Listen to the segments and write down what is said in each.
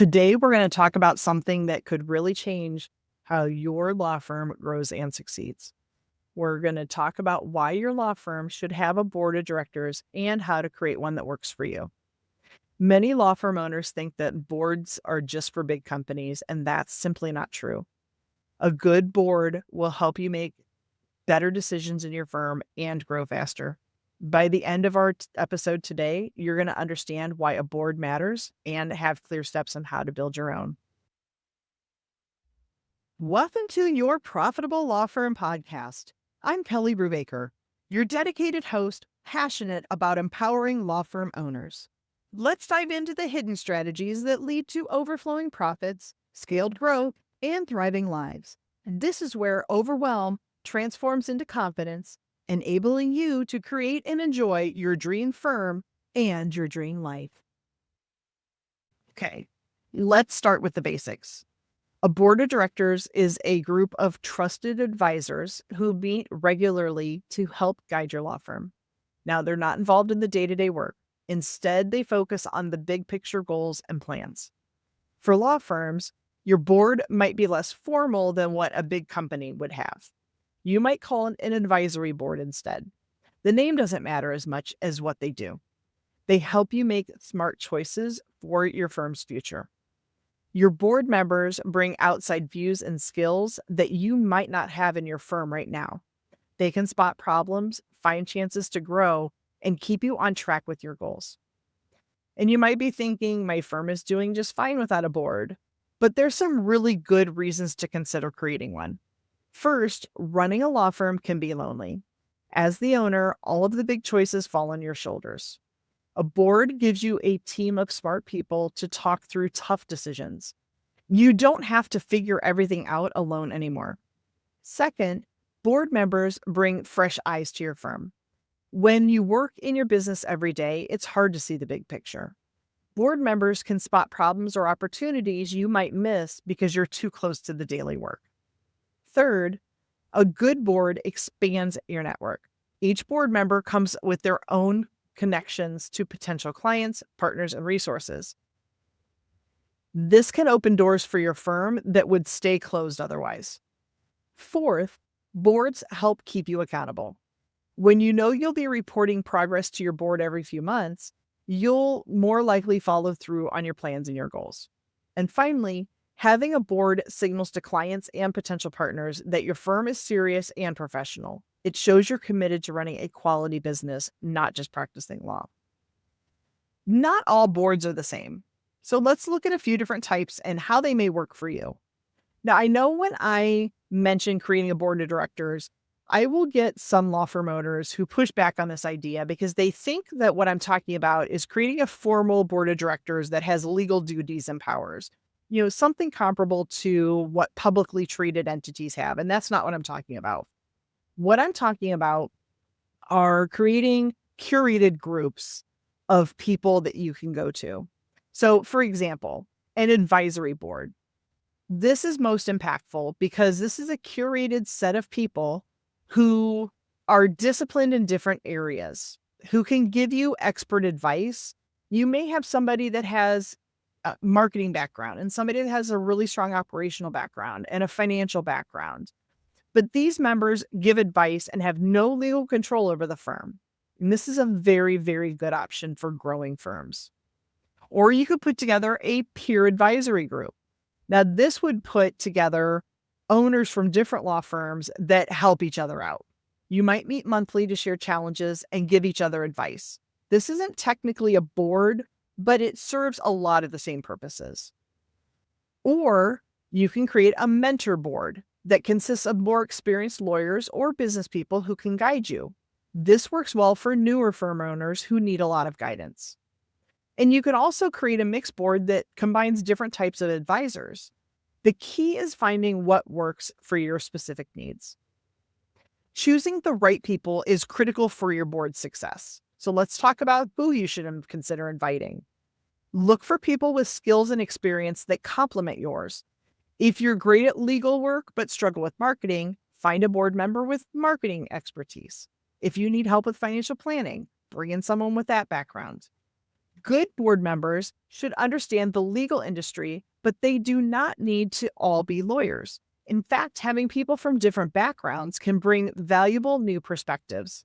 Today, we're going to talk about something that could really change how your law firm grows and succeeds. We're going to talk about why your law firm should have a board of directors and how to create one that works for you. Many law firm owners think that boards are just for big companies, and that's simply not true. A good board will help you make better decisions in your firm and grow faster. By the end of our episode today, you're going to understand why a board matters and have clear steps on how to build your own. Welcome to your Profitable Law Firm podcast. I'm Kelley Brubaker, your dedicated host, passionate about empowering law firm owners. Let's dive into the hidden strategies that lead to overflowing profits, scaled growth, and thriving lives. And this is where overwhelm transforms into confidence, enabling you to create and enjoy your dream firm and your dream life. Okay, let's start with the basics. A board of directors is a group of trusted advisors who meet regularly to help guide your law firm. Now, they're not involved in the day-to-day work. Instead, they focus on the big picture goals and plans. For law firms, your board might be less formal than what a big company would have. You might call it an advisory board instead. The name doesn't matter as much as what they do. They help you make smart choices for your firm's future. Your board members bring outside views and skills that you might not have in your firm right now. They can spot problems, find chances to grow, and keep you on track with your goals. And you might be thinking, my firm is doing just fine without a board, but there's some really good reasons to consider creating one. First, running a law firm can be lonely. As the owner, all of the big choices fall on your shoulders. A board gives you a team of smart people to talk through tough decisions. You don't have to figure everything out alone anymore. Second, board members bring fresh eyes to your firm. When you work in your business every day, it's hard to see the big picture. Board members can spot problems or opportunities you might miss because you're too close to the daily work. Third, a good board expands your network. Each board member comes with their own connections to potential clients, partners, and resources. This can open doors for your firm that would stay closed otherwise. Fourth, boards help keep you accountable. When you know you'll be reporting progress to your board every few months, you'll more likely follow through on your plans and your goals. And finally, having a board signals to clients and potential partners that your firm is serious and professional. It shows you're committed to running a quality business, not just practicing law. Not all boards are the same. So let's look at a few different types and how they may work for you. Now, I know when I mention creating a board of directors, I will get some law firm owners who push back on this idea because they think that what I'm talking about is creating a formal board of directors that has legal duties and powers. Something comparable to what publicly traded entities have. And that's not what I'm talking about. What I'm talking about are creating curated groups of people that you can go to. So, for example, an advisory board. This is most impactful because this is a curated set of people who are disciplined in different areas, who can give you expert advice. You may have somebody that has a marketing background and somebody that has a really strong operational background and a financial background. But these members give advice and have no legal control over the firm. And this is a very, very good option for growing firms. Or you could put together a peer advisory group. Now, this would put together owners from different law firms that help each other out. You might meet monthly to share challenges and give each other advice. This isn't technically a board, but it serves a lot of the same purposes. Or you can create a mentor board that consists of more experienced lawyers or business people who can guide you. This works well for newer firm owners who need a lot of guidance. And you can also create a mixed board that combines different types of advisors. The key is finding what works for your specific needs. Choosing the right people is critical for your board's success. So let's talk about who you should consider inviting. Look for people with skills and experience that complement yours. If you're great at legal work but struggle with marketing, find a board member with marketing expertise. If you need help with financial planning, bring in someone with that background. Good board members should understand the legal industry, but they do not need to all be lawyers. In fact, having people from different backgrounds can bring valuable new perspectives.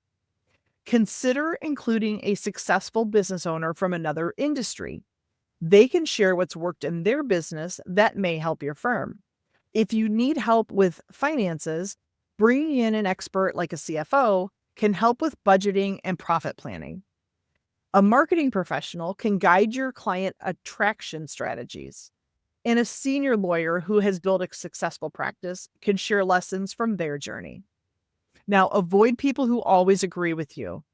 Consider including a successful business owner from another industry. They can share what's worked in their business that may help your firm. If you need help with finances, bringing in an expert like a CFO can help with budgeting and profit planning. A marketing professional can guide your client attraction strategies. And a senior lawyer who has built a successful practice can share lessons from their journey. Now, avoid people who always agree with you.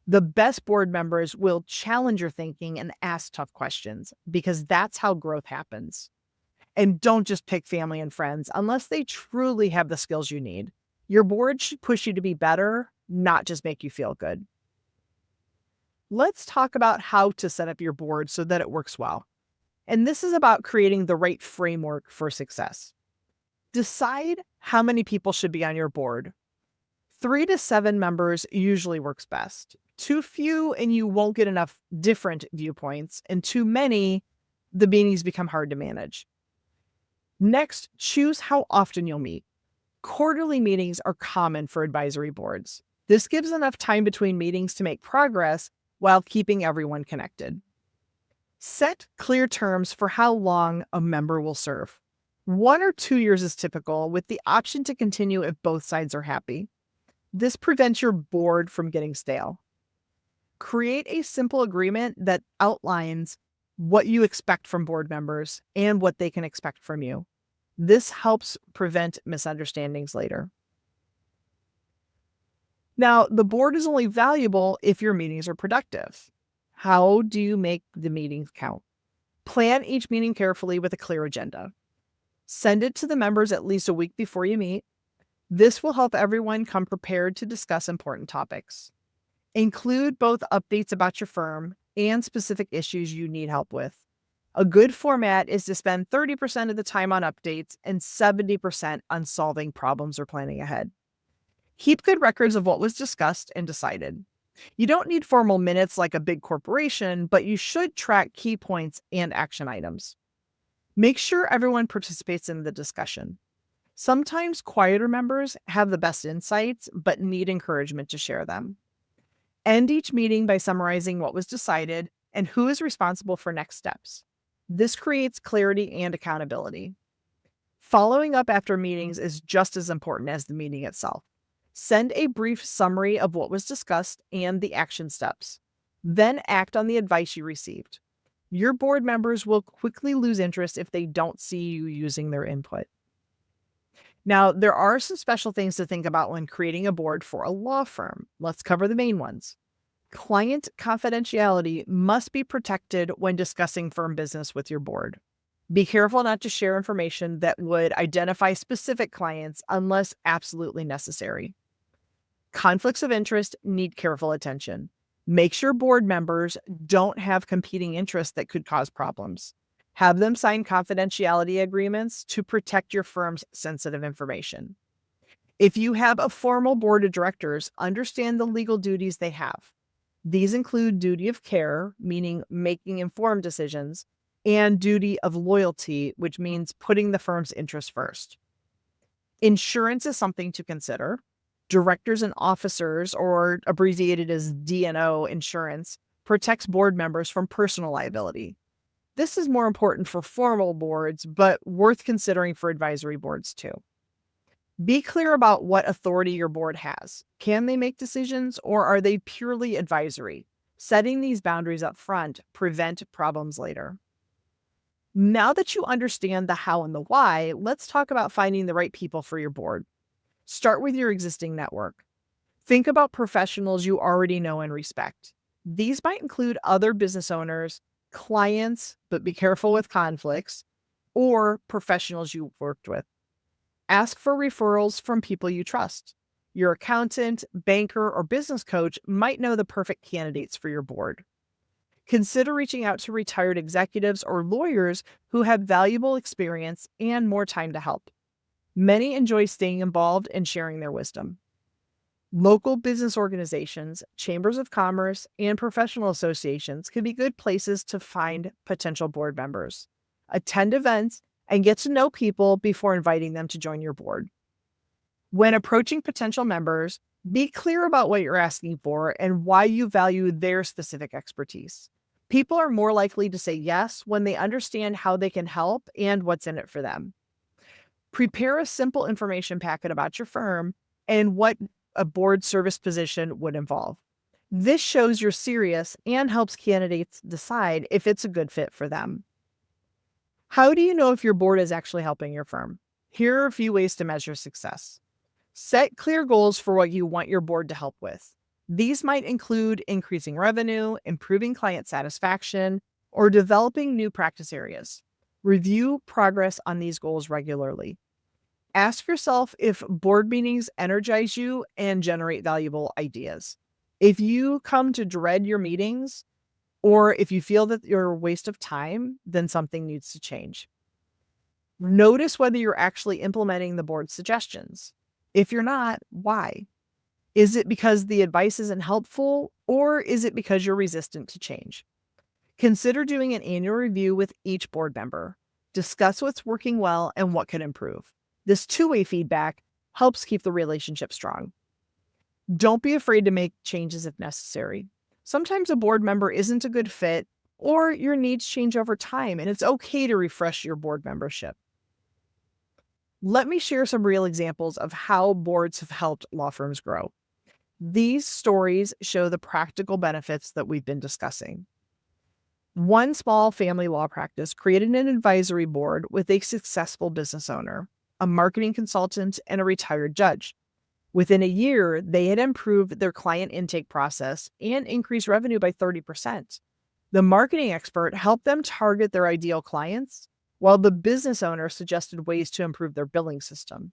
The best board members will challenge your thinking and ask tough questions because that's how growth happens. And don't just pick family and friends unless they truly have the skills you need. Your board should push you to be better, not just make you feel good. Let's talk about how to set up your board so that it works well. And this is about creating the right framework for success. Decide how many people should be on your board. 3 to 7 members usually works best. Too few and you won't get enough different viewpoints, and too many, the meetings become hard to manage. Next, choose how often you'll meet. Quarterly meetings are common for advisory boards. This gives enough time between meetings to make progress while keeping everyone connected. Set clear terms for how long a member will serve. 1 or 2 years is typical, with the option to continue if both sides are happy. This prevents your board from getting stale. Create a simple agreement that outlines what you expect from board members and what they can expect from you. This helps prevent misunderstandings later. Now, the board is only valuable if your meetings are productive. How do you make the meetings count? Plan each meeting carefully with a clear agenda. Send it to the members at least a week before you meet. This will help everyone come prepared to discuss important topics. Include both updates about your firm and specific issues you need help with. A good format is to spend 30% of the time on updates and 70% on solving problems or planning ahead. Keep good records of what was discussed and decided. You don't need formal minutes like a big corporation, but you should track key points and action items. Make sure everyone participates in the discussion. Sometimes quieter members have the best insights, but need encouragement to share them. End each meeting by summarizing what was decided and who is responsible for next steps. This creates clarity and accountability. Following up after meetings is just as important as the meeting itself. Send a brief summary of what was discussed and the action steps. Then act on the advice you received. Your board members will quickly lose interest if they don't see you using their input. Now, there are some special things to think about when creating a board for a law firm. Let's cover the main ones. Client confidentiality must be protected when discussing firm business with your board. Be careful not to share information that would identify specific clients unless absolutely necessary. Conflicts of interest need careful attention. Make sure board members don't have competing interests that could cause problems. Have them sign confidentiality agreements to protect your firm's sensitive information. If you have a formal board of directors, understand the legal duties they have. These include duty of care, meaning making informed decisions, and duty of loyalty, which means putting the firm's interests first. Insurance is something to consider. Directors and officers, or abbreviated as D&O insurance, protects board members from personal liability. This is more important for formal boards, but worth considering for advisory boards too. Be clear about what authority your board has. Can they make decisions, or are they purely advisory? Setting these boundaries up front prevent problems later. Now that you understand the how and the why, let's talk about finding the right people for your board. Start with your existing network. Think about professionals you already know and respect. These might include other business owners, clients, but be careful with conflicts, or professionals you've worked with. Ask for referrals from people you trust. Your accountant, banker, or business coach might know the perfect candidates for your board. Consider reaching out to retired executives or lawyers who have valuable experience and more time to help. Many enjoy staying involved and sharing their wisdom. Local business organizations, chambers of commerce, and professional associations can be good places to find potential board members. Attend events and get to know people before inviting them to join your board. When approaching potential members, be clear about what you're asking for and why you value their specific expertise. People are more likely to say yes when they understand how they can help and what's in it for them. Prepare a simple information packet about your firm and what a board service position would involve. This shows you're serious and helps candidates decide if it's a good fit for them. How do you know if your board is actually helping your firm? Here are a few ways to measure success. Set clear goals for what you want your board to help with. These might include increasing revenue, improving client satisfaction, or developing new practice areas. Review progress on these goals regularly. Ask yourself if board meetings energize you and generate valuable ideas. If you come to dread your meetings, or if you feel that you're a waste of time, then something needs to change. Notice whether you're actually implementing the board's suggestions. If you're not, why? Is it because the advice isn't helpful, or is it because you're resistant to change? Consider doing an annual review with each board member. Discuss what's working well and what can improve. This two-way feedback helps keep the relationship strong. Don't be afraid to make changes if necessary. Sometimes a board member isn't a good fit, or your needs change over time, and it's okay to refresh your board membership. Let me share some real examples of how boards have helped law firms grow. These stories show the practical benefits that we've been discussing. One small family law practice created an advisory board with a successful business owner, a marketing consultant, and a retired judge. Within a year, they had improved their client intake process and increased revenue by 30%. The marketing expert helped them target their ideal clients, while the business owner suggested ways to improve their billing system.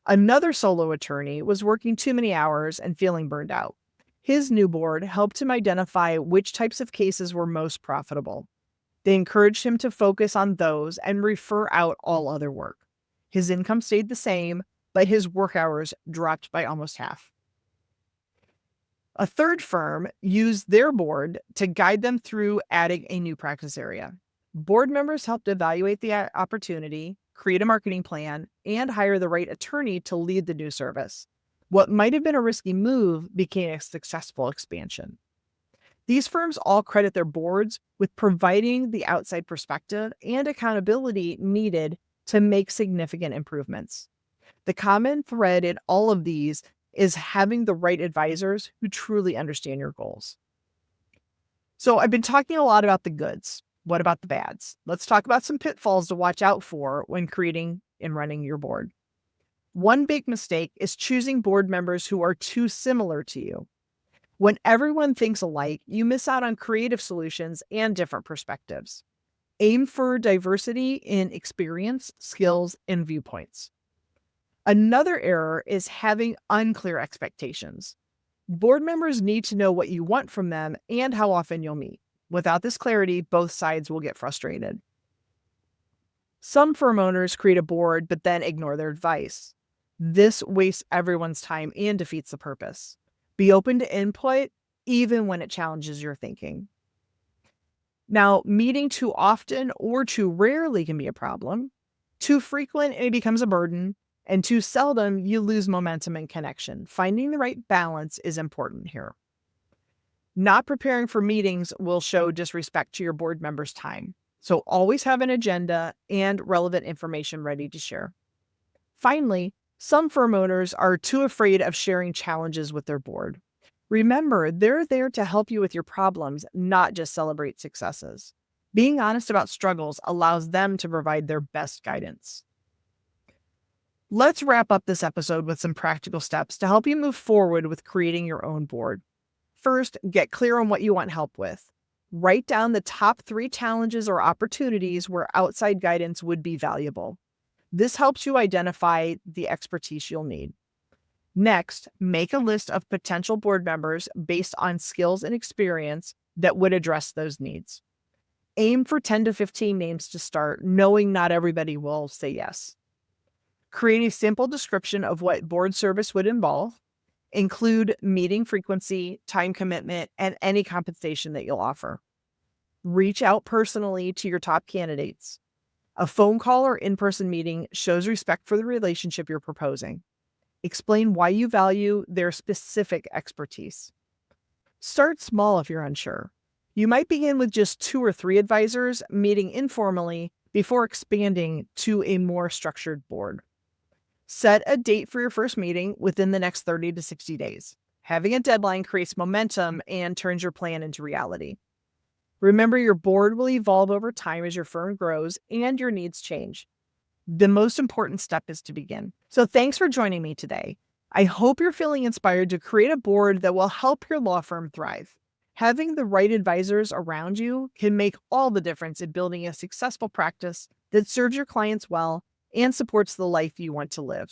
Another solo attorney was working too many hours and feeling burned out. His new board helped him identify which types of cases were most profitable. They encouraged him to focus on those and refer out all other work. His income stayed the same, but his work hours dropped by almost half. A third firm used their board to guide them through adding a new practice area. Board members helped evaluate the opportunity, create a marketing plan, and hire the right attorney to lead the new service. What might have been a risky move became a successful expansion. These firms all credit their boards with providing the outside perspective and accountability needed to make significant improvements. The common thread in all of these is having the right advisors who truly understand your goals. So I've been talking a lot about the goods. What about the bads? Let's talk about some pitfalls to watch out for when creating and running your board. One big mistake is choosing board members who are too similar to you. When everyone thinks alike, you miss out on creative solutions and different perspectives. Aim for diversity in experience, skills, and viewpoints. Another error is having unclear expectations. Board members need to know what you want from them and how often you'll meet. Without this clarity, both sides will get frustrated. Some firm owners create a board but then ignore their advice. This wastes everyone's time and defeats the purpose. Be open to input, even when it challenges your thinking. Now, meeting too often or too rarely can be a problem. Too frequent, it becomes a burden. And too seldom, you lose momentum and connection. Finding the right balance is important here. Not preparing for meetings will show disrespect to your board members' time. So always have an agenda and relevant information ready to share. Finally, some firm owners are too afraid of sharing challenges with their board. Remember, they're there to help you with your problems, not just celebrate successes. Being honest about struggles allows them to provide their best guidance. Let's wrap up this episode with some practical steps to help you move forward with creating your own board. First, get clear on what you want help with. Write down the top 3 challenges or opportunities where outside guidance would be valuable. This helps you identify the expertise you'll need. Next, make a list of potential board members based on skills and experience that would address those needs. Aim for 10 to 15 names to start, knowing not everybody will say yes. Create a simple description of what board service would involve. Include meeting frequency, time commitment, and any compensation that you'll offer. Reach out personally to your top candidates. A phone call or in-person meeting shows respect for the relationship you're proposing. Explain why you value their specific expertise. Start small if you're unsure. You might begin with just 2 or 3 advisors meeting informally before expanding to a more structured board. Set a date for your first meeting within the next 30 to 60 days. Having a deadline creates momentum and turns your plan into reality. Remember, your board will evolve over time as your firm grows and your needs change. The most important step is to begin. So thanks for joining me today. I hope you're feeling inspired to create a board that will help your law firm thrive. Having the right advisors around you can make all the difference in building a successful practice that serves your clients well and supports the life you want to live.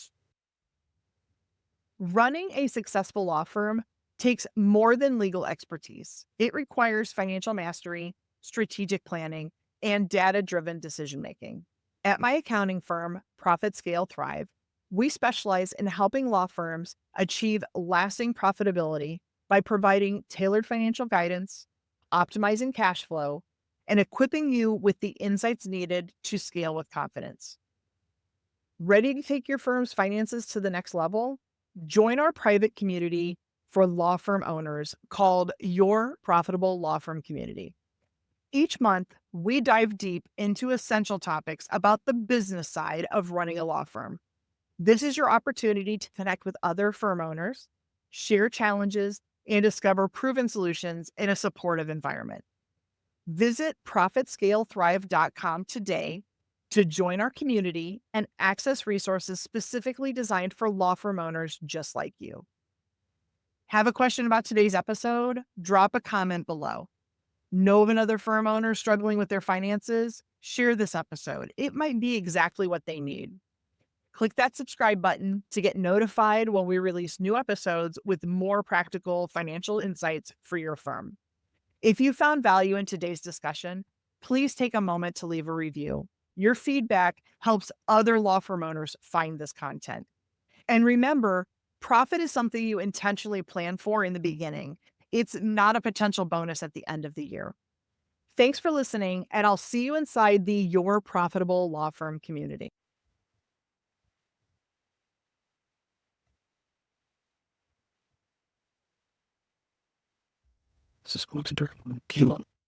Running a successful law firm takes more than legal expertise. It requires financial mastery, strategic planning, and data-driven decision-making. At my accounting firm, Profit Scale Thrive, we specialize in helping law firms achieve lasting profitability by providing tailored financial guidance, optimizing cash flow, and equipping you with the insights needed to scale with confidence. Ready to take your firm's finances to the next level? Join our private community for law firm owners called Your Profitable Law Firm Community. Each month, we dive deep into essential topics about the business side of running a law firm. This is your opportunity to connect with other firm owners, share challenges, and discover proven solutions in a supportive environment. Visit ProfitScaleThrive.com today to join our community and access resources specifically designed for law firm owners just like you. Have a question about today's episode? Drop a comment below. Know of another firm owner struggling with their finances? Share this episode. It might be exactly what they need. Click that subscribe button to get notified when we release new episodes with more practical financial insights for your firm. If you found value in today's discussion, please take a moment to leave a review. Your feedback helps other law firm owners find this content. And remember, profit is something you intentionally plan for in the beginning. It's not a potential bonus at the end of the year. Thanks for listening, and I'll see you inside the Your Profitable Law Firm community. This is going to Dirk. Keep on.